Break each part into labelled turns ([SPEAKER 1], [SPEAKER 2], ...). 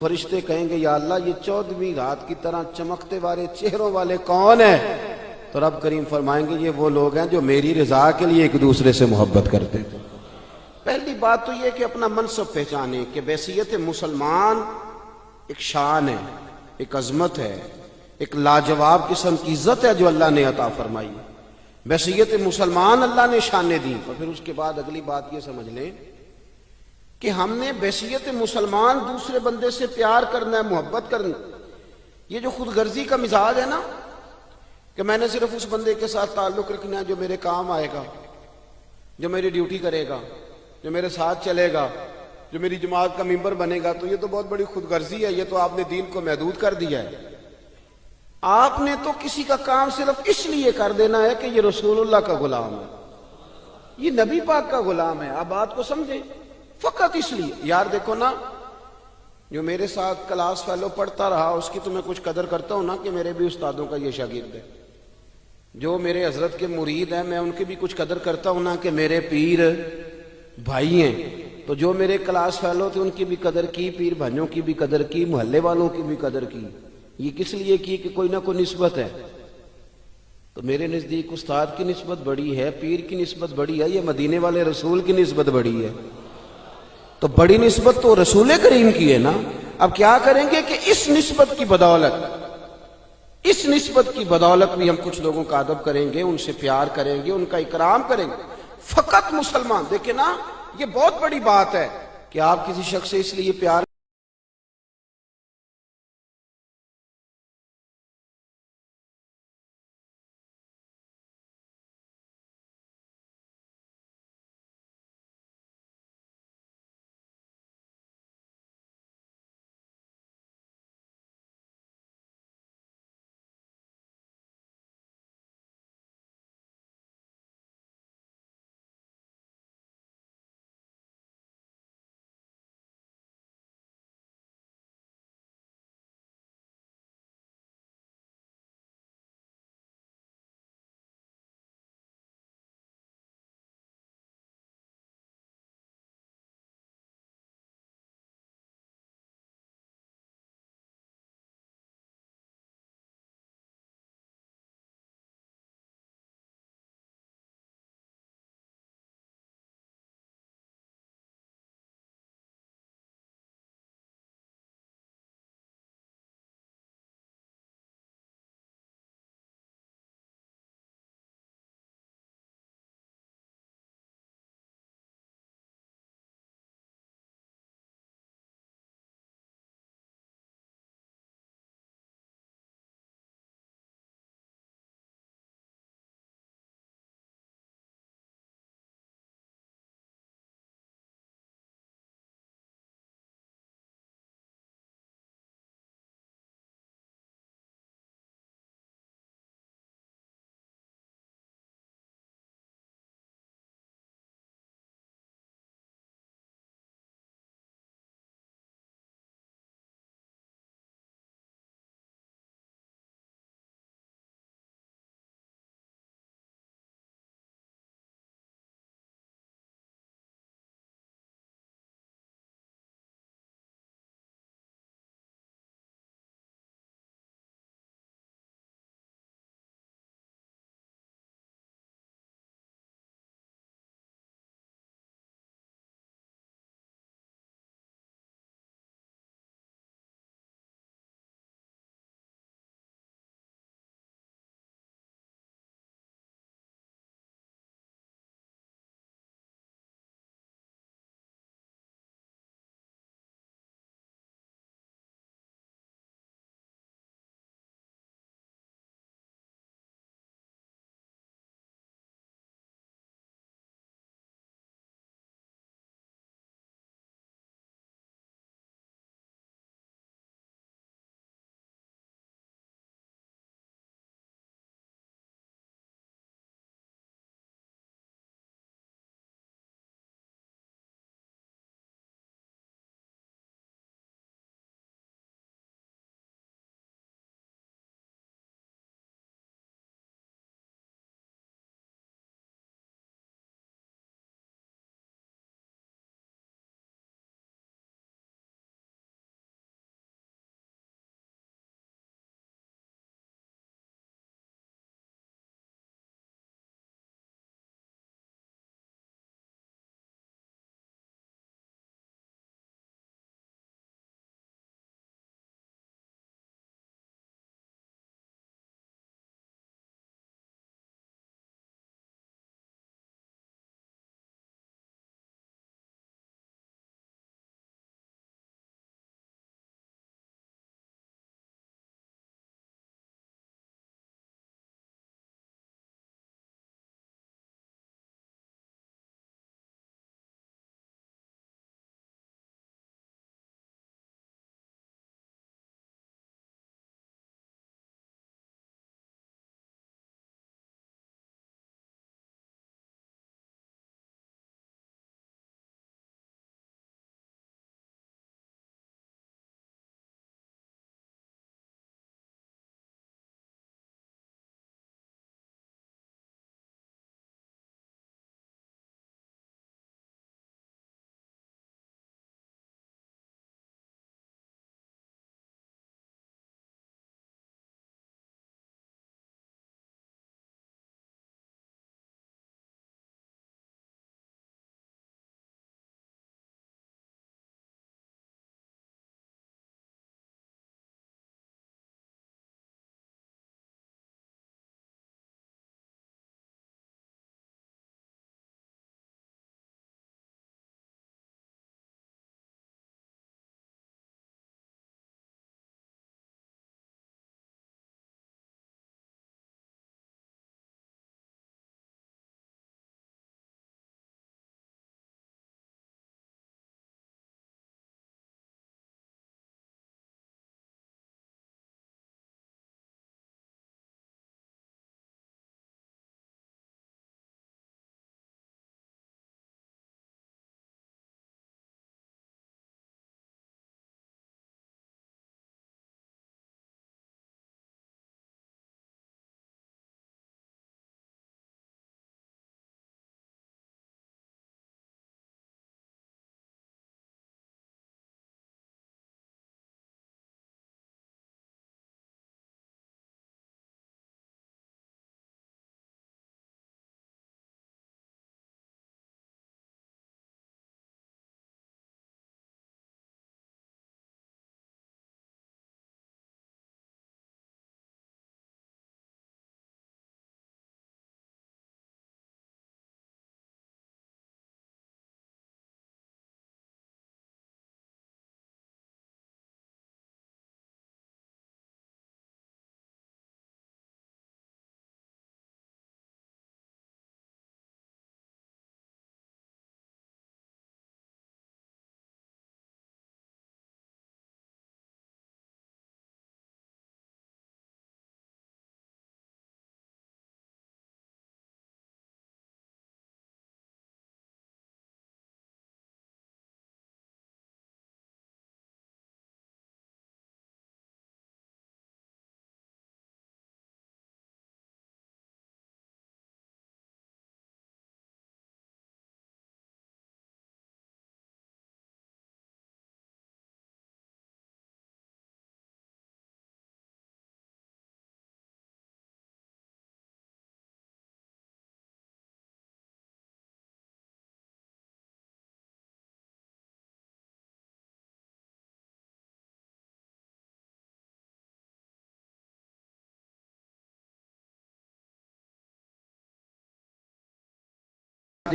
[SPEAKER 1] فرشتے کہیں گے یا اللہ یہ 14ویں رات کی طرح چمکتے والے چہروں والے کون ہیں؟ تو رب کریم فرمائیں گے یہ وہ لوگ ہیں جو میری رضا کے لیے ایک دوسرے سے محبت کرتے تھے۔ پہلی بات تو یہ کہ اپنا منصب پہچانے کہ بحیثیت مسلمان ایک شان ہے، ایک عظمت ہے، ایک لاجواب قسم کی عزت ہے جو اللہ نے عطا فرمائی۔ بحیثیت مسلمان اللہ نے شانیں دی۔ اور پھر اس کے بعد اگلی بات یہ سمجھ لیں کہ ہم نے بحیثیت مسلمان دوسرے بندے سے پیار کرنا ہے، محبت کرنا۔ یہ جو خود غرضی کا مزاج ہے نا کہ میں نے صرف اس بندے کے ساتھ تعلق رکھنا ہے جو میرے کام آئے گا، جو میری ڈیوٹی کرے گا، جو میرے ساتھ چلے گا، جو میری جماعت کا ممبر بنے گا، تو یہ تو بہت بڑی خود غرضی ہے۔ یہ تو آپ نے دین کو محدود کر دیا ہے۔ آپ نے تو کسی کا کام صرف اس لیے کر دینا ہے کہ یہ رسول اللہ کا غلام ہے، یہ نبی پاک کا غلام ہے۔ آپ بات کو سمجھیں، فقط اس لیے۔ یار دیکھو نا، جو میرے ساتھ کلاس فیلو پڑھتا رہا اس کی تو میں کچھ قدر کرتا ہوں نا کہ میرے بھی استادوں کا یہ شاگرد ہے۔ جو میرے حضرت کے مرید ہیں میں ان کی بھی کچھ قدر کرتا ہوں نا کہ میرے پیر بھائی ہیں۔ تو جو میرے کلاس فیلو تھے ان کی بھی قدر کی، پیر بھائیوں کی بھی قدر کی، محلے والوں کی بھی قدر کی۔ یہ کس لیے کی کہ کوئی نہ کوئی نسبت ہے۔ تو میرے نزدیک استاد کی نسبت بڑی ہے، پیر کی نسبت بڑی ہے، یہ مدینے والے رسول کی نسبت بڑی ہے۔ تو بڑی نسبت تو رسول کریم کی ہے نا۔ اب کیا کریں گے کہ اس نسبت کی بدولت بھی ہم کچھ لوگوں کا ادب کریں گے، ان سے پیار کریں گے، ان کا اکرام کریں گے۔ فقط مسلمان دیکھیں نا، یہ بہت بڑی بات ہے کہ آپ کسی شخص سے اس لیے پیار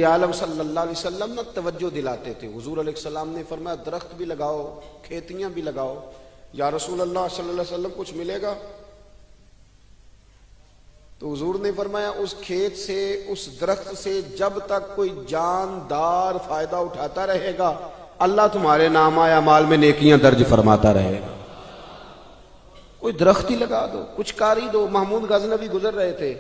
[SPEAKER 1] عالم صلی اللہ علیہ وسلم نہ توجہ دلاتے تھے. حضور علیہ السلام نے فرمایا درخت بھی لگاؤ, کھیتیاں بھی لگاؤ. یا رسول اللہ صلی اللہ علیہ وسلم کچھ ملے گا؟ تو حضور نے فرمایا اس کھیت سے, اس درخت سے جب تک کوئی جاندار فائدہ اٹھاتا رہے گا اللہ تمہارے نامہ اعمال میں نیکیاں درج فرماتا رہے گا. کوئی درخت ہی لگا دو, کچھ کاری دو. محمود غزنوی گزر رہے تھے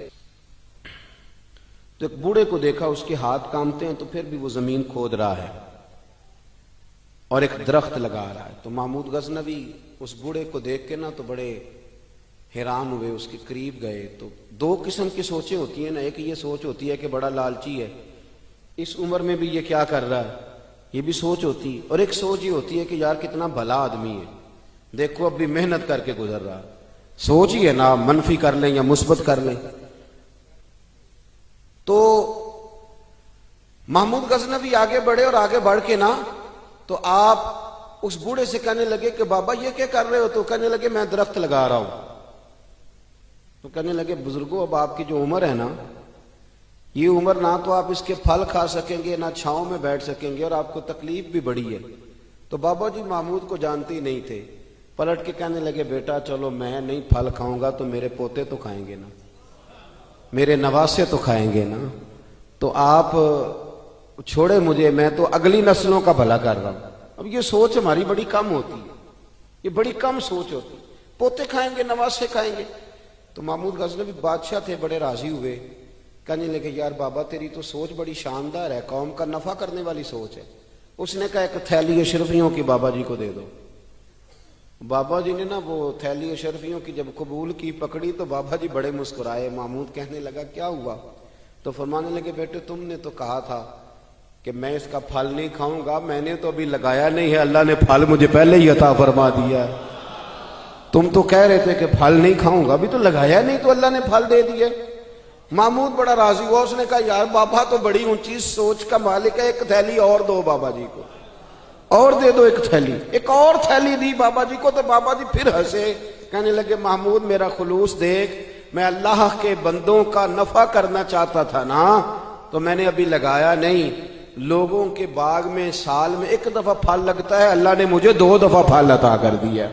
[SPEAKER 1] تو ایک بوڑھے کو دیکھا, اس کے ہاتھ کامتے ہیں تو پھر بھی وہ زمین کھود رہا ہے اور ایک درخت لگا رہا ہے. تو محمود غزنوی اس بوڑھے کو دیکھ کے نا تو بڑے حیران ہوئے, اس کے قریب گئے. تو دو قسم کی سوچیں ہوتی ہیں نا, ایک یہ سوچ ہوتی ہے کہ بڑا لالچی ہے, اس عمر میں بھی یہ کیا کر رہا ہے, یہ بھی سوچ ہوتی. اور ایک سوچ یہ ہوتی ہے کہ یار کتنا بھلا آدمی ہے, دیکھو اب بھی محنت کر کے گزر رہا. سوچ ہی ہے نا, منفی کر لیں یا مثبت کر لیں. تو محمود غزنوی آگے بڑھے اور آگے بڑھ کے نا تو آپ اس بوڑھے سے کہنے لگے کہ بابا یہ کیا کر رہے ہو؟ تو کہنے لگے میں درخت لگا رہا ہوں. تو کہنے لگے بزرگوں اب آپ کی جو عمر ہے نا, یہ عمر نہ تو آپ اس کے پھل کھا سکیں گے نہ چھاؤں میں بیٹھ سکیں گے, اور آپ کو تکلیف بھی بڑی ہے. تو بابا جی محمود کو جانتے ہی نہیں تھے, پلٹ کے کہنے لگے بیٹا چلو میں نہیں پھل کھاؤں گا تو میرے پوتے تو کھائیں گے نا, میرے نواسے تو کھائیں گے نا, تو آپ چھوڑے مجھے, میں تو اگلی نسلوں کا بھلا کر رہا ہوں. اب یہ سوچ ہماری بڑی کم ہوتی ہے, یہ بڑی کم سوچ ہوتی. پوتے کھائیں گے, نواسے کھائیں گے. تو محمود غزنوی بادشاہ تھے, بڑے راضی ہوئے, کہنے لگے یار بابا تیری تو سوچ بڑی شاندار ہے, قوم کا نفع کرنے والی سوچ ہے. اس نے کہا ایک تھیلی اشرفیوں کی بابا جی کو دے دو. بابا جی نے نا وہ تھیلی اشرفیوں کی جب قبول کی, پکڑی, تو بابا جی بڑے مسکرائے. محمود کہنے لگا کیا ہوا؟ تو فرمانے لگے بیٹے تم نے تو کہا تھا کہ میں اس کا پھل نہیں کھاؤں گا, میں نے تو ابھی لگایا نہیں ہے, اللہ نے پھل مجھے پہلے ہی عطا فرما دیا ہے. تم تو کہہ رہے تھے کہ پھل نہیں کھاؤں گا, ابھی تو لگایا نہیں تو اللہ نے پھل دے دیے. محمود بڑا راضی ہوا, اس نے کہا یار بابا تو بڑی اونچی سوچ کا مالک ہے, ایک تھیلی اور دو بابا جی کو, اور دے دو ایک تھیلی. ایک اور تھیلی دی بابا جی کو, تو بابا جی پھر ہنسے, کہنے لگے محمود میرا خلوص دیکھ, میں اللہ کے بندوں کا نفع کرنا چاہتا تھا نا, تو میں نے ابھی لگایا نہیں. لوگوں کے باغ میں سال میں ایک دفعہ پھل لگتا ہے, اللہ نے مجھے 2 دفعہ پھل عطا کر دیا.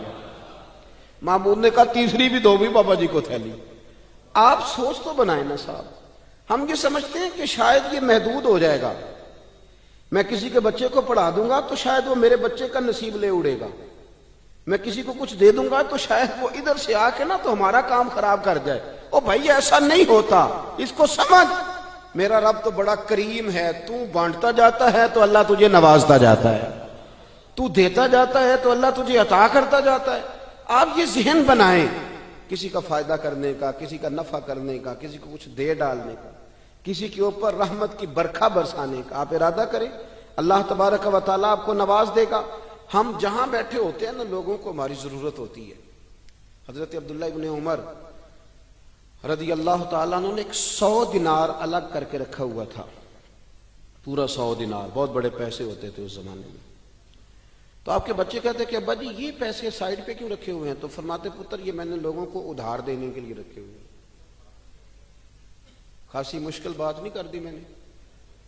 [SPEAKER 1] محمود نے کہا تیسری بھی دو بھی بابا جی کو تھیلی. آپ سوچ تو بنائیں نا صاحب. ہم یہ سمجھتے ہیں کہ شاید یہ محدود ہو جائے گا, میں کسی کے بچے کو پڑھا دوں گا تو شاید وہ میرے بچے کا نصیب لے اڑے گا, میں کسی کو کچھ دے دوں گا تو شاید وہ ادھر سے آ کے نا تو ہمارا کام خراب کر جائے. او بھائی ایسا نہیں ہوتا, اس کو سمجھ, میرا رب تو بڑا کریم ہے, تو بانٹتا جاتا ہے تو اللہ تجھے نوازتا جاتا ہے, تو دیتا جاتا ہے تو اللہ تجھے عطا کرتا جاتا ہے. آپ یہ ذہن بنائیں کسی کا فائدہ کرنے کا, کسی کا نفع کرنے کا, کسی کو کچھ دے ڈالنے کا, کسی کے اوپر رحمت کی برکھا برسانے کا. آپ ارادہ کریں, اللہ تبارک و تعالیٰ آپ کو نواز دے گا. ہم جہاں بیٹھے ہوتے ہیں نا لوگوں کو ہماری ضرورت ہوتی ہے. حضرت عبداللہ ابن عمر رضی اللہ تعالیٰ عنہ نے 100 دینار الگ کر کے رکھا ہوا تھا, پورا 100 دینار, بہت بڑے پیسے ہوتے تھے اس زمانے میں. تو آپ کے بچے کہتے کہ ابا جی یہ پیسے سائڈ پہ کیوں رکھے ہوئے ہیں؟ تو فرماتے پتر یہ میں نے لوگوں کو ادھار دینے کے لیے رکھے ہوئے ہیں. خاصی مشکل بات نہیں کر دی میں نے,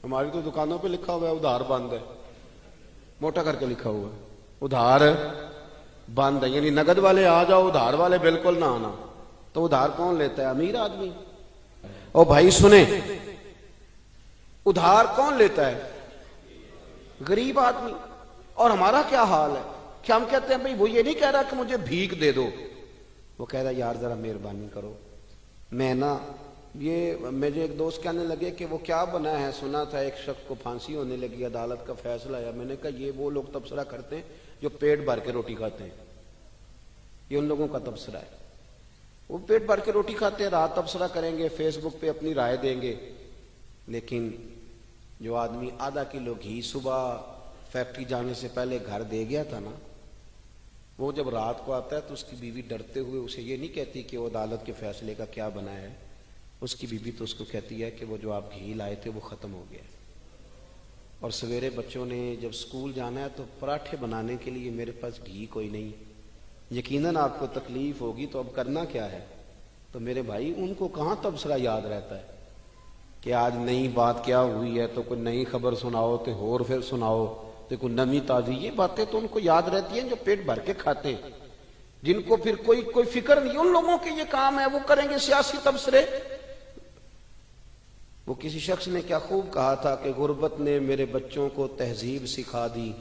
[SPEAKER 1] ہماری تو دکانوں پہ لکھا ہوا ہے ادھار بند ہے, موٹا کر کے لکھا ہوا ہے ادھار بند ہے, یعنی نگد والے آ جاؤ, ادھار والے بالکل نہ آنا. تو ادھار کون لیتا ہے؟ امیر آدمی. او بھائی سنیں, ادھار کون لیتا ہے؟ غریب آدمی. اور ہمارا کیا حال ہے کہ ہم کہتے ہیں بھئی وہ یہ نہیں کہہ رہا کہ مجھے بھیک دے دو, وہ کہہ رہا یار ذرا مہربانی کرو, میں نا یہ مجھے ایک دوست کہنے لگے کہ وہ کیا بنا ہے, سنا تھا ایک شخص کو پھانسی ہونے لگی, عدالت کا فیصلہ آیا. میں نے کہا یہ وہ لوگ تبصرہ کرتے ہیں جو پیٹ بھر کے روٹی کھاتے ہیں, یہ ان لوگوں کا تبصرہ ہے. وہ پیٹ بھر کے روٹی کھاتے ہیں, رات تبصرہ کریں گے, فیس بک پہ اپنی رائے دیں گے. لیکن جو آدمی آدھا کلو گھی صبح فیکٹری جانے سے پہلے گھر دے گیا تھا نا, وہ جب رات کو آتا ہے تو اس کی بیوی ڈرتے ہوئے اسے یہ نہیں کہتی کہ وہ عدالت کے فیصلے کا کیا بنا ہے, اس کی بیوی تو اس کو کہتی ہے کہ وہ جو آپ گھی لائے تھے وہ ختم ہو گیا. اور سویرے بچوں نے جب اسکول جانا ہے تو پراٹھے بنانے کے لیے میرے پاس گھی کوئی نہیں, یقیناً آپ کو تکلیف ہوگی, تو اب کرنا کیا ہے؟ تو میرے بھائی ان کو کہاں تبصرہ یاد رہتا ہے, کہ آج نئی بات کیا ہوئی ہے تو کوئی نئی خبر سناؤ تو اور پھر سناؤ تو کوئی نمی تازی، یہ باتیں تو ان کو یاد رہتی ہیں جو پیٹ بھر کے کھاتے ہیں، جن کو پھر کوئی فکر نہیں، ان لوگوں کے یہ کام ہے، وہ کریں گے سیاسی تبصرے۔ وہ کسی شخص نے کیا خوب کہا تھا کہ غربت نے میرے بچوں کو تہذیب سکھا دی،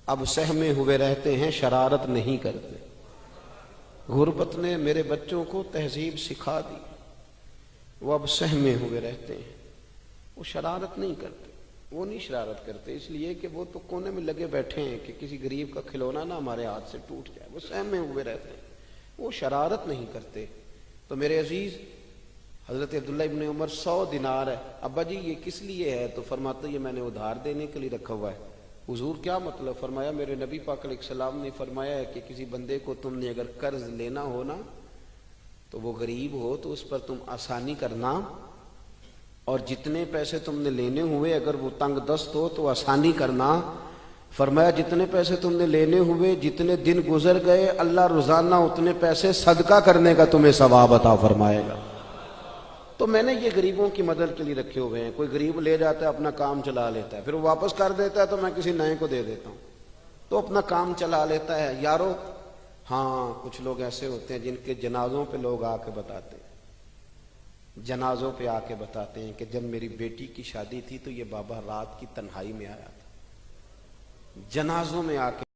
[SPEAKER 1] اب سہمے ہوئے رہتے ہیں شرارت نہیں کرتے۔ غربت نے میرے بچوں کو تہذیب سکھا دی، وہ اب سہمے ہوئے رہتے ہیں، وہ شرارت نہیں کرتے۔ وہ نہیں شرارت کرتے اس لیے کہ وہ تو کونے میں لگے بیٹھے ہیں کہ کسی غریب کا کھلونا نہ ہمارے ہاتھ سے ٹوٹ جائے، وہ سہمے ہوئے رہتے ہیں، وہ شرارت نہیں کرتے۔ تو میرے عزیز، حضرت عبداللہ ابن عمر 100 دینار ہے، ابا جی یہ کس لیے ہے؟ تو فرماتا یہ میں نے ادھار دینے کے لیے رکھا ہوا ہے۔ حضور کیا مطلب؟ فرمایا میرے نبی پاک علیہ السلام نے فرمایا ہے کہ کسی بندے کو تم نے اگر قرض لینا ہو نا تو وہ غریب ہو تو اس پر تم آسانی کرنا، اور جتنے پیسے تم نے لینے ہوئے اگر وہ تنگ دست ہو تو آسانی کرنا۔ فرمایا جتنے پیسے تم نے لینے ہوئے جتنے دن گزر گئے اللہ روزانہ اتنے پیسے صدقہ کرنے کا تمہیں ثواب عطا فرمائے گا۔ تو میں نے یہ غریبوں کی مدد کے لیے رکھے ہوئے ہیں۔ کوئی غریب لے جاتا ہے اپنا کام چلا لیتا ہے، پھر وہ واپس کر دیتا ہے تو میں کسی نئے کو دے دیتا ہوں، تو اپنا کام چلا لیتا ہے۔ یارو ہاں کچھ لوگ ایسے ہوتے ہیں جن کے جنازوں پہ لوگ آ کے بتاتے ہیں، جنازوں پہ آ کے بتاتے ہیں کہ جب میری بیٹی کی شادی تھی تو یہ بابا رات کی تنہائی میں آیا تھا، جنازوں میں آ کے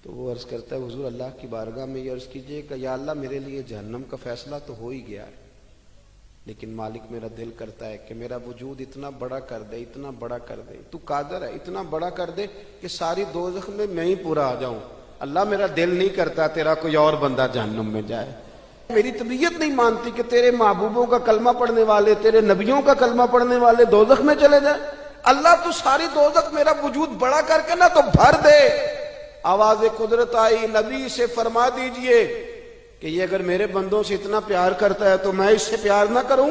[SPEAKER 1] تو وہ عرض کرتا ہے حضور اللہ کی بارگاہ میں یہ عرض کیجئے کہ یا اللہ میرے لیے جہنم کا فیصلہ تو ہو ہی گیا ہے، لیکن مالک میرا دل کرتا ہے کہ میرا وجود اتنا بڑا کر دے، اتنا بڑا کر دے، تو قادر ہے اتنا بڑا کر دے کہ ساری دوزخ میں ہی پورا آ جاؤں۔ اللہ میرا دل نہیں کرتا تیرا کوئی اور بندہ جہنم میں جائے، میری طبیعت نہیں مانتی کہ تیرے محبوبوں کا کلمہ پڑھنے والے، تیرے نبیوں کا کلمہ پڑھنے والے دوزخ میں چلے جائیں۔ اللہ تو ساری دوزخ میرا وجود بڑا کر کے نا تو بھر دے۔ آواز قدرت آئی، نبی سے فرما دیجئے کہ یہ اگر میرے بندوں سے اتنا پیار کرتا ہے تو میں اس سے پیار نہ کروں؟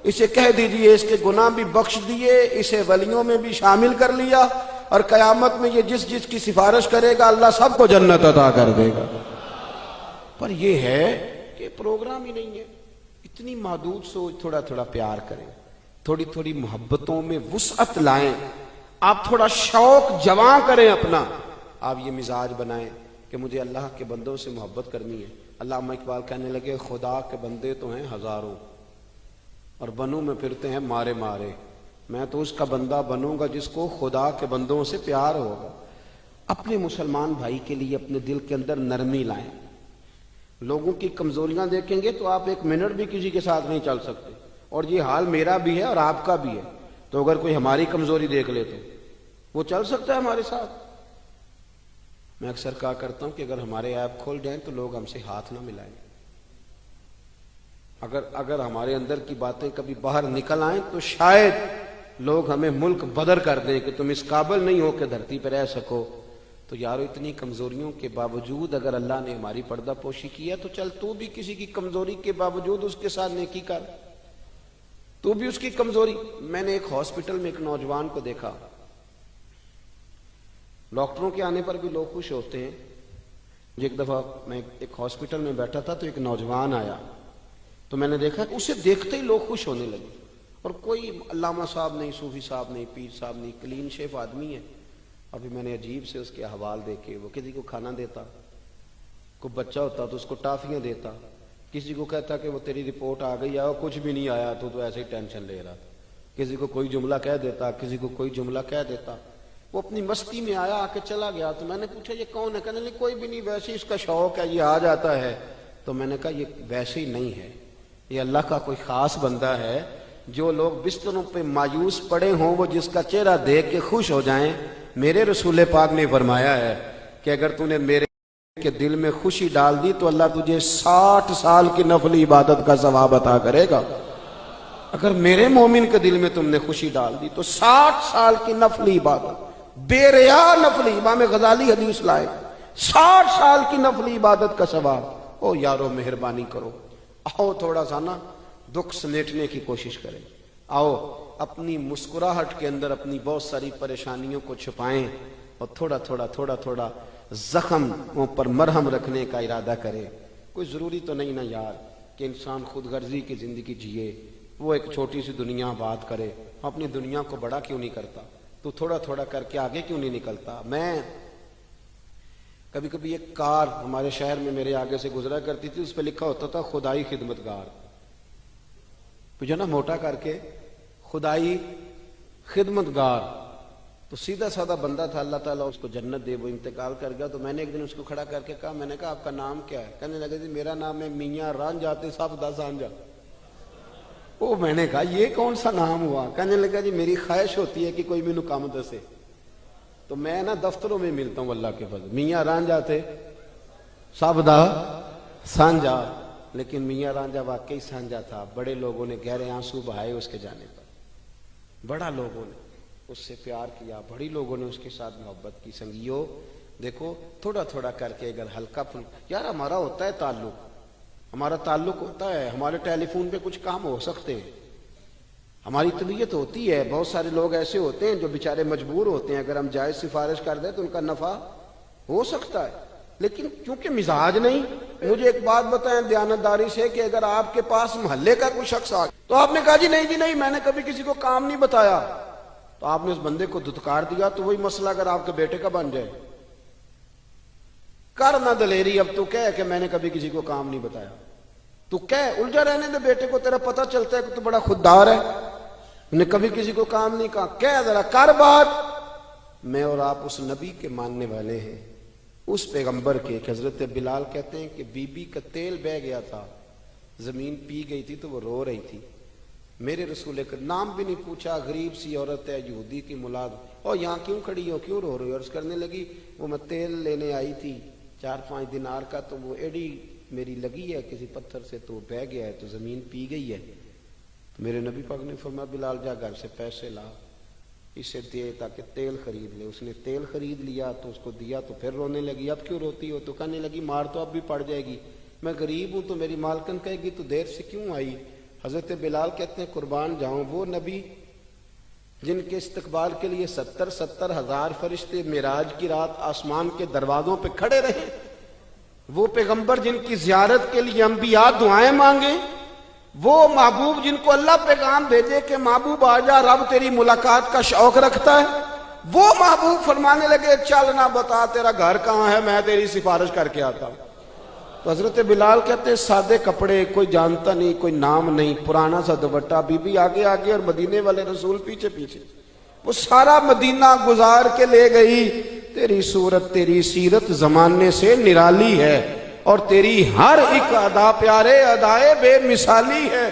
[SPEAKER 1] اسے کہہ دیجئے اس کے گناہ بھی بخش دیے، اسے ولیوں میں بھی شامل کر لیا، اور قیامت میں یہ جس جس کی سفارش کرے گا اللہ سب کو جنت عطا کر دے گا۔ پر یہ ہے کہ پروگرام ہی نہیں ہے، اتنی محدود سوچ، تھوڑا تھوڑا پیار کریں، تھوڑی تھوڑی محبتوں میں وسعت لائیں، آپ تھوڑا شوق جواں کریں اپنا، آپ یہ مزاج بنائیں کہ مجھے اللہ کے بندوں سے محبت کرنی ہے۔ علامہ اقبال کہنے لگے خدا کے بندے تو ہیں ہزاروں اور بنوں میں پھرتے ہیں مارے مارے، میں تو اس کا بندہ بنوں گا جس کو خدا کے بندوں سے پیار ہوگا۔ اپنے مسلمان بھائی کے لیے اپنے دل کے اندر نرمی لائیں۔ لوگوں کی کمزوریاں دیکھیں گے تو آپ ایک منٹ بھی کسی کے ساتھ نہیں چل سکتے، اور یہ حال میرا بھی ہے اور آپ کا بھی ہے، تو اگر کوئی ہماری کمزوری دیکھ لے تو وہ چل سکتا ہے ہمارے ساتھ؟ میں اکثر کہا کرتا ہوں کہ اگر ہمارے ایپ کھول جائیں تو لوگ ہم سے ہاتھ نہ ملائیں، اگر ہمارے اندر کی باتیں کبھی باہر نکل آئیں تو شاید لوگ ہمیں ملک بدر کر دیں کہ تم اس قابل نہیں ہو کہ دھرتی پہ رہ سکو۔ تو یارو اتنی کمزوریوں کے باوجود اگر اللہ نے ہماری پردہ پوشی کی ہے تو چل تو بھی کسی کی کمزوری کے باوجود اس کے ساتھ نیکی کر، تو بھی اس کی کمزوری۔ میں نے ایک ہاسپٹل میں ایک نوجوان کو دیکھا، ڈاکٹروں کے آنے پر بھی لوگ خوش ہوتے ہیں۔ ایک دفعہ میں ایک ہاسپٹل میں بیٹھا تھا تو ایک نوجوان آیا، تو میں نے دیکھا کہ اسے دیکھتے ہی لوگ خوش ہونے لگے، اور کوئی علامہ صاحب نہیں، صوفی صاحب نہیں، پیر صاحب نہیں، کلین شیف آدمی ہے۔ ابھی میں نے عجیب سے اس کے احوال دیکھے، وہ کسی کو کھانا دیتا، کوئی بچہ ہوتا تو اس کو ٹافیاں دیتا، کسی کو کہتا کہ وہ تیری رپورٹ آ گئی ہے اور کچھ بھی نہیں آیا تو ایسے ہی ٹینشن لے رہا تھا، کسی کو کوئی جملہ کہہ دیتا، کسی کو کوئی جملہ کہہ دیتا۔ وہ اپنی مستی میں آیا، آ کے چلا گیا، تو میں نے پوچھا یہ کون ہے؟ کہنے لگے کوئی بھی نہیں، ویسے اس کا شوق ہے، یہ آ جاتا ہے۔ تو میں نے کہا یہ ویسے ہی نہیں ہے، یہ اللہ کا کوئی خاص بندہ ہے۔ جو لوگ بستروں پہ مایوس پڑے ہوں وہ جس کا چہرہ دیکھ کے خوش ہو جائیں۔ میرے رسول پاک نے فرمایا ہے کہ اگر تو نے میرے کے دل میں خوشی ڈال دی تو اللہ تجھے 60 سال کی نفلی عبادت کا ثواب عطا کرے گا۔ اگر میرے مومن کے دل میں تم نے خوشی ڈال دی تو 60 سال کی نفلی عبادت، بے ریا نفلی، امام غزالی حدیث لائے، 60 سال کی نفلی عبادت کا ثواب۔ او یارو مہربانی کرو، آؤ تھوڑا سا نا دکھ سمیٹنے کی کوشش کریں، آؤ اپنی مسکراہٹ کے اندر اپنی بہت ساری پریشانیوں کو چھپائیں، اور تھوڑا تھوڑا زخموں پر مرہم رکھنے کا ارادہ کرے۔ کوئی ضروری تو نہیں نا یار کہ انسان خود غرضی کی زندگی جیے، وہ ایک چھوٹی سی دنیا بات کرے، اپنی دنیا کو بڑا کیوں نہیں کرتا؟ تو تھوڑا تھوڑا کر کے آگے کیوں نہیں نکلتا؟ میں کبھی کبھی ایک کار ہمارے شہر میں میرے آگے سے گزرا کرتی تھی، اس پہ لکھا ہوتا تھا خدائی خدمتگار، جو نا موٹا کر کے خدائی خدمتگار۔ تو سیدھا سادہ بندہ تھا، اللہ تعالیٰ اس کو جنت دے، وہ انتقال کر گیا۔ تو میں نے ایک دن اس کو کھڑا کر کے کہا، میں نے کہا آپ کا نام کیا ہے؟ کہنے لگے جی میرا نام ہے میاں رانجھا تے سب دا سانجھا۔ او میں نے کہا یہ کون سا نام ہوا؟ کہنے لگا جی میری خواہش ہوتی ہے کہ کوئی مینوں کام دسے، تو میں نا دفتروں میں ملتا ہوں اللہ کے فضل، میاں رانجھا تے سب دا سانجھا۔ لیکن میاں رانجھا واقعی سانجھا تھا، بڑے لوگوں نے گہرے آنسو بہائے اس کے جانے پر، بڑا لوگوں نے اس سے پیار کیا، بڑی لوگوں نے اس کے ساتھ محبت کی۔ سنگیو دیکھو تھوڑا تھوڑا کر کے اگر ہلکا پھلکا، یار ہمارا ہوتا ہے تعلق، ہمارا تعلق ہوتا ہے، ہمارے ٹیلی فون پہ کچھ کام ہو سکتے ہیں، ہماری طبیعت ہوتی ہے۔ بہت سارے لوگ ایسے ہوتے ہیں جو بیچارے مجبور ہوتے ہیں، اگر ہم جائز سفارش کر دیں تو ان کا نفع ہو سکتا ہے، لیکن کیونکہ مزاج نہیں۔ مجھے ایک بات بتائیں دیانتداری سے کہ اگر آپ کے پاس محلے کا کوئی شخص آ تو آپ نے کہا جی نہیں میں نے کبھی کسی کو کام نہیں بتایا، تو آپ نے اس بندے کو دھتکار دیا، تو وہی مسئلہ اگر آپ کے بیٹے کا بن جائے، کر نہ دلیری، اب تو کہہ کہ میں نے کبھی کسی کو کام نہیں بتایا، تو کہہ الجھا رہنے دے بیٹے کو، تیرا پتہ چلتا ہے کہ تو بڑا خوددار ہے، نے کبھی کسی کو کام نہیں کہا، کہہ ذرا کر بات۔ میں اور آپ اس نبی کے ماننے والے ہیں، اس پیغمبر کے کہ حضرت بلال کہتے ہیں کہ بی بی کا تیل بہ گیا تھا، زمین پی گئی تھی تو وہ رو رہی تھی، میرے رسول کا نام بھی نہیں پوچھا، غریب سی عورت ہے یہودی کی مولاد، اور یہاں کیوں کھڑی ہو، کیوں رو رہی ہو؟ عرض کرنے لگی وہ میں تیل لینے آئی تھی 4-5 دینار کا، تو وہ ایڑی میری لگی ہے کسی پتھر سے تو بہ گیا ہے، تو زمین پی گئی ہے۔ تو میرے نبی پاک نے فرمایا بلال جا گھر سے پیسے لا، اسے دے تاکہ تیل خرید لے۔ اس نے تیل خرید لیا تو اس کو دیا، تو پھر رونے لگی اب کیوں روتی ہو؟ تو کہنے لگی مار تو اب بھی پڑ جائے گی، میں غریب ہوں تو میری مالکن کہے گی تو دیر سے کیوں آئی؟ حضرت بلال کہتے ہیں قربان جاؤں وہ نبی جن کے استقبال کے لیے 70 ہزار فرشتے معراج کی رات آسمان کے دروازوں پہ کھڑے رہے، وہ پیغمبر جن کی زیارت کے لیے انبیاء دعائیں مانگے، وہ محبوب جن کو اللہ پیغام بھیجے کہ محبوب آ جا رب تیری ملاقات کا شوق رکھتا ہے، وہ محبوب فرمانے لگے چل نہ بتا تیرا گھر کہاں ہے میں تیری سفارش کر کے آتا ہوں۔ تو حضرت بلال کہتے ہیں سادے کپڑے، کوئی جانتا نہیں، کوئی نام نہیں، پرانا سا دوپٹہ، بی بی آگے آگے اور مدینے والے رسول پیچھے پیچھے، وہ سارا مدینہ گزار کے لے گئی۔ تیری صورت تیری سیرت زمانے سے نرالی ہے، اور تیری ہر ایک ادا پیارے ادائے بے مثالی ہے،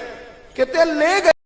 [SPEAKER 1] کہتے لے گئے۔